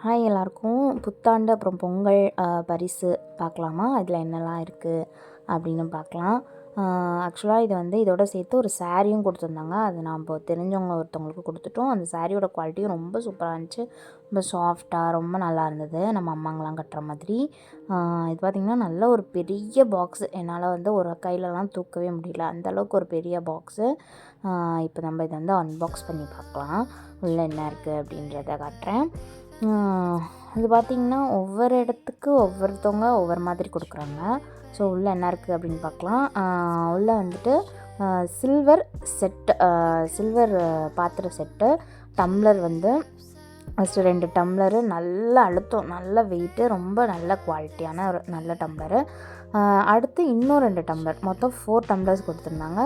Hi எல்லாருக்கும். புத்தாண்டு அப்புறம் பொங்கல் பரிசு பார்க்கலாமா? இதில் என்னலாம் இருக்குது அப்படின்னு பார்க்கலாம். ஆக்சுவலாக இது வந்து இதோட சேர்த்து ஒரு சாரியும் கொடுத்துருந்தாங்க. அது நான் இப்போ தெரிஞ்சவங்க ஒருத்தவங்களுக்கு கொடுத்துட்டோம். அந்த சாரியோட குவாலிட்டியும் ரொம்ப சூப்பராக இருந்துச்சு. ரொம்ப சாஃப்டாக ரொம்ப நல்லா இருந்தது. நம்ம அம்மாங்கலாம் கட்டுற மாதிரி. இது பார்த்திங்கன்னா நல்ல ஒரு பெரிய பாக்ஸு. என்னால் வந்து ஒரு கையிலலாம் தூக்கவே முடியல. அந்தளவுக்கு ஒரு பெரிய பாக்ஸு. இப்போ நம்ம இதை வந்து அன்பாக்ஸ் பண்ணி பார்க்கலாம். உள்ளே என்ன இருக்குது அப்படின்றத காட்டுறேன். இது பார்த்திங்கன்னா ஒவ்வொரு இடத்துக்கு ஒவ்வொருத்தவங்க ஒவ்வொரு மாதிரி கொடுக்குறாங்க. ஸோ உள்ளே என்ன இருக்குது அப்படின்னு பார்க்கலாம். உள்ளே வந்துட்டு சில்வர் செட்டு, சில்வர் பாத்திர செட்டு, டம்ளர் வந்து ஃபஸ்ட்டு 2 டம்ளரு நல்ல அழுத்தம், நல்ல வெயிட்டு, ரொம்ப நல்ல குவாலிட்டியான ஒரு நல்ல டம்ளரு. அடுத்து இன்னும் 2 டம்ளர், மொத்தம் 4 டம்ளர்ஸ் கொடுத்துருந்தாங்க.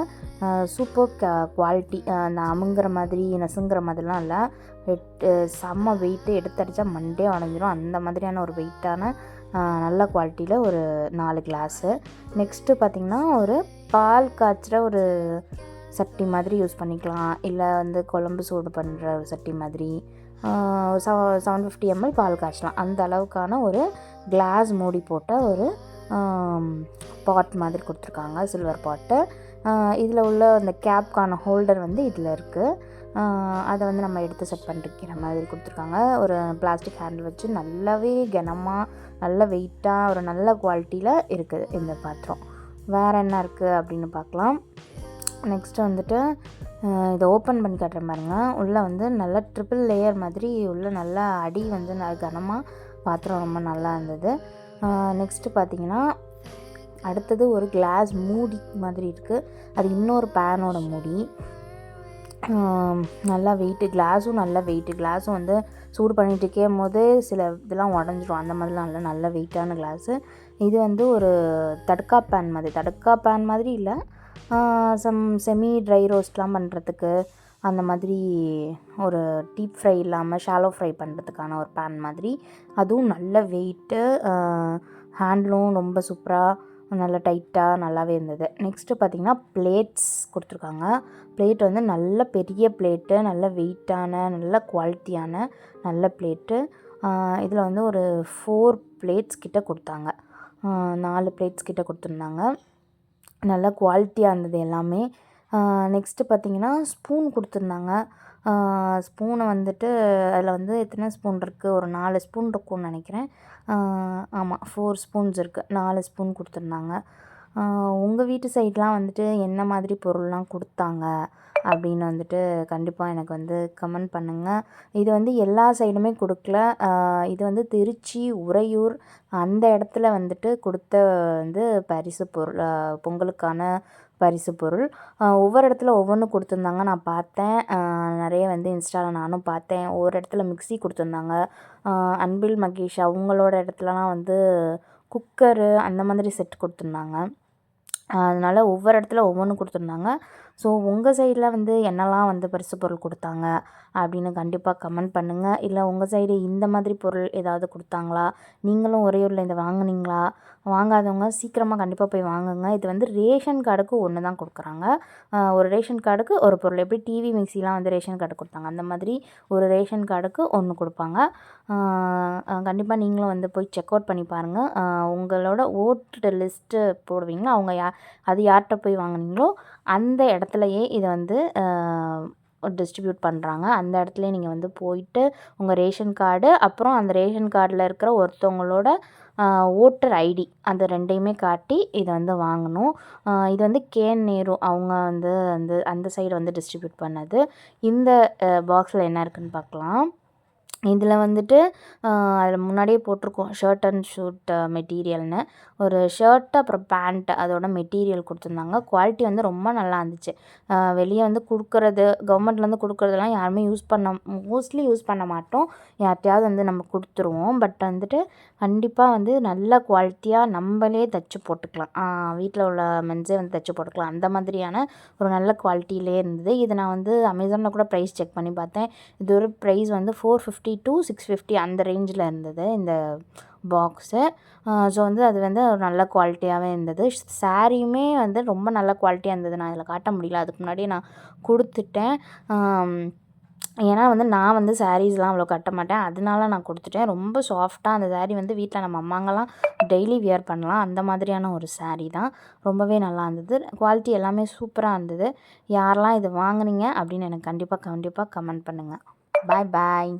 Super quality. அந்த அமுங்குற மாதிரி நசுங்குற மாதிரிலாம் இல்லை. செம்ம வெயிட்டு, எடுத்தடிச்சா மண்டே உடஞ்சிரும் அந்த மாதிரியான ஒரு வெயிட்டான நல்ல குவாலிட்டியில் ஒரு 4 கிளாஸு. நெக்ஸ்ட்டு பார்த்திங்கன்னா ஒரு பால் காய்ச்சுற ஒரு சட்டி மாதிரி யூஸ் பண்ணிக்கலாம். இல்லை வந்து குழம்பு சூடு பண்ணுற ஒரு சட்டி மாதிரி 750 ml பால் காய்ச்சலாம். அந்த அளவுக்கான ஒரு கிளாஸ் மூடி போட்ட ஒரு பாட் மாதிரி கொடுத்துருக்காங்க, சில்வர் பாட்டு. இதில் உள்ள அந்த கேப்கான ஹோல்டர் வந்து இதில் இருக்குது. அதை வந்து நம்ம எடுத்து செட் பண்ணிருக்கிற மாதிரி கொடுத்துருக்காங்க. ஒரு பிளாஸ்டிக் ஹேண்டில் வச்சு நல்லாவே கனமாக, நல்ல வெயிட்டாக, ஒரு நல்ல குவாலிட்டியில் இருக்குது இந்த பாத்திரம். வேறு என்ன இருக்குது அப்படின்னு பார்க்கலாம். நெக்ஸ்ட்டு வந்துட்டு இதை ஓப்பன் பண்ணி காட்டுறேன் பாருங்க. உள்ளே வந்து நல்லா ட்ரிபிள் லேயர் மாதிரி உள்ள நல்லா அடி வந்து கனமாக, பாத்திரம் ரொம்ப நல்லா இருந்தது. நெக்ஸ்ட்டு பார்த்திங்கன்னா அடுத்தது ஒரு கிளாஸ் மூடி மாதிரி இருக்குது. அது இன்னொரு பேனோட மூடி. நல்லா வெயிட்டு, கிளாஸும் நல்ல வெயிட்டு. கிளாஸும் வந்து சூடு பண்ணிட்டு இருக்கும் போது சில இதெல்லாம் உடஞ்சிரும், அந்த மாதிரிலாம் இல்லை, நல்ல வெயிட்டான கிளாஸு. இது வந்து ஒரு தடுக்கா பேன் மாதிரி இல்லை, செமி ட்ரை ரோஸ்ட்லாம் பண்ணுறதுக்கு, அந்த மாதிரி ஒரு டீப் ஃப்ரை இல்லாமல் ஷாலோ ஃப்ரை பண்ணுறதுக்கான ஒரு பேன் மாதிரி. அதுவும் நல்ல வெயிட்டு, ஹேண்டிலும் ரொம்ப சூப்பராக நல்லா டைட்டாக நல்லாவே இருந்தது. நெக்ஸ்ட்டு பார்த்திங்கன்னா பிளேட்ஸ் கொடுத்துருக்காங்க. பிளேட் வந்து நல்ல பெரிய பிளேட்டு, நல்ல வெயிட்டான, நல்ல குவாலிட்டியான நல்ல பிளேட்டு. இதில் வந்து ஒரு 4 பிளேட்ஸ் கிட்ட கொடுத்தாங்க. 4 பிளேட்ஸ் கிட்ட கொடுத்துருந்தாங்க. நல்ல குவாலிட்டியாக இருந்தது எல்லாமே. நெக்ஸ்ட்டு பார்த்திங்கன்னா ஸ்பூன் கொடுத்துருந்தாங்க. ஸ்பூனை வந்துட்டு அதில் வந்து எத்தனை ஸ்பூன் இருக்குது, ஒரு 4 ஸ்பூன் இருக்கும்னு நினைக்கிறேன். ஆமாம், 4 ஸ்பூன்ஸ் இருக்குது. 4 ஸ்பூன் கொடுத்துருந்தாங்க. உங்கள் வீட்டு சைட்லாம் வந்துட்டு என்ன மாதிரி பொருள்லாம் கொடுத்தாங்க அப்படின்னு வந்துட்டு கண்டிப்பாக எனக்கு வந்து கமெண்ட் பண்ணுங்கள். இது வந்து எல்லா சைடுமே கொடுக்கல. இது வந்து திருச்சி, உறையூர் அந்த இடத்துல வந்துட்டு கொடுத்த வந்து பரிசு பொருள், பொங்கலுக்கான பரிசு பொருள். ஒவ்வொரு இடத்துல ஒவ்வொன்று கொடுத்துருந்தாங்க, நான் பார்த்தேன். நிறைய வந்து இன்ஸ்டாவில் நானும் பார்த்தேன். ஒவ்வொரு இடத்துல மிக்ஸி கொடுத்துருந்தாங்க. அன்பில் மகேஷ் அவங்களோட இடத்துலலாம் வந்து குக்கரு அந்த மாதிரி செட் கொடுத்துருந்தாங்க. அதனால் ஒவ்வொரு இடத்துல ஒவ்வொன்று கொடுத்துருந்தாங்க. ஸோ உங்கள் சைடில் வந்து என்னெல்லாம் வந்து பரிசு பொருள் கொடுத்தாங்க அப்படின்னு கண்டிப்பாக கமெண்ட் பண்ணுங்கள். இல்லை உங்கள் சைடு இந்த மாதிரி பொருள் ஏதாவது கொடுத்தாங்களா, நீங்களும் உறையூரில் இதை வாங்குனீங்களா? வாங்காதவங்க சீக்கிரமாக கண்டிப்பாக போய் வாங்குங்க. இது வந்து ரேஷன் கார்டுக்கு ஒன்று தான் கொடுக்குறாங்க. ஒரு ரேஷன் கார்டுக்கு ஒரு பொருள். எப்படி டிவி மிக்ஸிலாம் வந்து ரேஷன் கார்டு கொடுத்தாங்க, அந்த மாதிரி ஒரு ரேஷன் கார்டுக்கு ஒன்று கொடுப்பாங்க. கண்டிப்பாக நீங்களும் வந்து போய் செக் அவுட் பண்ணி பாருங்கள். உங்களோட ஓட்டு லிஸ்ட்டு போடுவீங்களா, அவங்க அது யார்கிட்ட போய் வாங்குனீங்களோ அந்த இடத்துலையே இதை வந்து டிஸ்ட்ரிபியூட் பண்ணுறாங்க. அந்த இடத்துலையே நீங்கள் வந்து போயிட்டு உங்கள் ரேஷன் கார்டு, அப்புறம் அந்த ரேஷன் கார்டில் இருக்கிற ஒருத்தவங்களோட ஓட்டர் ஐடி, அந்த 2யுமே காட்டி இதை வந்து வாங்கணும். இது வந்து கேஎன் நேரு அவங்க வந்து அந்த சைடு வந்து டிஸ்ட்ரிபியூட் பண்ணது. இந்த பாக்ஸில் என்ன இருக்குதுன்னு பார்க்கலாம். இதில் வந்துட்டு அதில் முன்னாடியே போட்டிருக்கோம் ஷர்ட் அண்ட் ஷூட் மெட்டீரியல்னு. ஒரு ஷர்ட்டு அப்புறம் பேண்ட்டு அதோட மெட்டீரியல் கொடுத்துருந்தாங்க. குவாலிட்டி வந்து ரொம்ப நல்லா இருந்துச்சு. வெளியே வந்து கொடுக்குறது, கவர்மெண்ட்லேருந்து கொடுக்குறதெல்லாம் யாருமே மோஸ்ட்லி யூஸ் பண்ண மாட்டோம். யார்கிட்டையாவது வந்து நம்ம கொடுத்துருவோம். பட் வந்துட்டு கண்டிப்பாக வந்து நல்ல குவாலிட்டியாக நம்மளே தைச்சி போட்டுக்கலாம். வீட்டில் உள்ள மென்ஸே வந்து தைச்சி போட்டுக்கலாம். அந்த மாதிரியான ஒரு நல்ல குவாலிட்டியிலே இருந்தது. இது நான் வந்து அமேசானில் கூட ப்ரைஸ் செக் பண்ணி பார்த்தேன். இதோட ப்ரைஸ் வந்து 450 to 650 அந்த ரேஞ்சில் இருந்தது இந்த பாக்ஸு. ஸோ வந்து அது வந்து ஒரு நல்ல குவாலிட்டியாகவே இருந்தது. சாரியுமே வந்து ரொம்ப நல்ல குவாலிட்டியாக இருந்தது. நான் இதில் காட்ட முடியல, அதுக்கு முன்னாடியே நான் கொடுத்துட்டேன். ஏன்னா வந்து நான் வந்து சாரீஸ்லாம் அவ்வளோ கட்ட மாட்டேன், அதனால நான் கொடுத்துட்டேன். ரொம்ப சாஃப்டாக அந்த சாரீ வந்து வீட்டில் நம்ம அம்மாங்கலாம் டெய்லி வியர் பண்ணலாம் அந்த மாதிரியான ஒரு சாரீ தான். ரொம்பவே நல்லா இருந்தது. குவாலிட்டி எல்லாமே சூப்பராக இருந்தது. யாரெல்லாம் இது வாங்குனீங்க அப்படின்னு எனக்கு கண்டிப்பாக கண்டிப்பாக கமெண்ட் பண்ணுங்கள். பாய் பாய்.